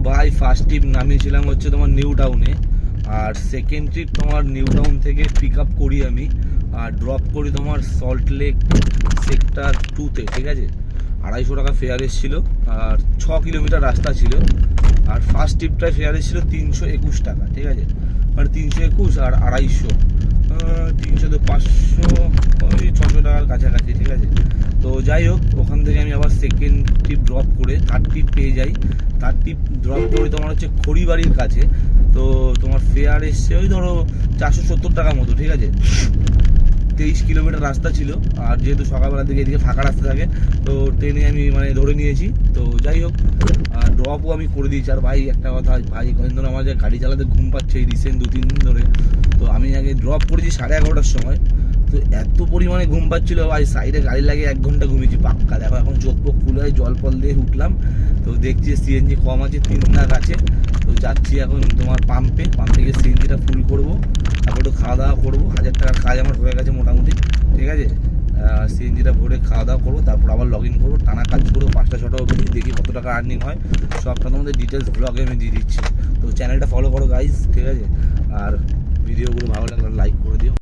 ভাই first trip নামিয়েছিলাম হচ্ছে তোমার নিউ টাউনে, আর সেকেন্ড ট্রিপ তোমার নিউ টাউন থেকে পিক আপ করি আমি আর ড্রপ করি তোমার সল্ট লেক সেক্টর 2-তে, ঠিক আছে। 250 টাকা ফেয়ার এসেছিলো আর 6 কিলোমিটার রাস্তা ছিল। আর ফার্স্ট ট্রিপটায় ফেয়ার এসেছিলো 321 টাকা, ঠিক আছে। মানে 321 আর 250, 300 তো 500, ওই 600 টাকার কাছাকাছি, ঠিক আছে। তো যাই হোক, ওখান থেকে আমি আবার সেকেন্ড ট্রিপ ড্রপ করে থার্ড ট্রিপ পেয়ে যাই। থার্ড ট্রিপ ড্রপ করে তোমার হচ্ছে খড়িবাড়ির কাছে। তো তোমার ফেয়ার এসছে ওই ধরো 470 টাকা মতো, ঠিক আছে। 23 কিলোমিটার রাস্তা ছিল, আর যেহেতু সকালবেলার দিকে এদিকে ফাঁকা রাস্তা থাকে তো ট্রেনে আমি মানে ধরে নিয়েছি। তো যাই হোক, ড্রপও আমি করে দিয়েছি। আর ভাই একটা কথা, ভাই কদিন ধরে আমার যে গাড়ি চালাতে ঘুম পাচ্ছে এই রিসেন্ট 2-3 দিন ধরে। তো আমি আগে ড্রপ করেছি 11:30টার সময়, তো এত পরিমাণে ঘুম পাচ্ছিল ভাই, সাইডে গাড়ি লাগিয়ে 1 ঘন্টা ঘুমিয়েছি পাক্কা। দেখো এখন চোখ পোক খুলে জল ফল দিয়ে উঠলাম, তো দেখছি সিএনজি কম আছে, 3 লাখ আছে। তো যাচ্ছি এখন তোমার পাম্পে গিয়ে সিএনজিটা ফুল করবো, তারপর একটু খাওয়া দাওয়া করবো। 1000 টাকার কাজ আমার হয়ে গেছে মোটামুটি, ঠিক আছে। সিএনজিটা ভরে খাওয়া দাওয়া করবো, তারপর আবার লগ ইন করবো, টানা কাজ করবো 5টা-6টা অবধি, দেখি কত টাকা আর্নিং হয়। সবটা তোমাদের ডিটেলস ব্লগে আমি দিয়ে দিচ্ছি। তো চ্যানেলটা ফলো করো গাইজ, ঠিক আছে। আর ভিডিওগুলো ভালো লাগলে লাইক করে দিও।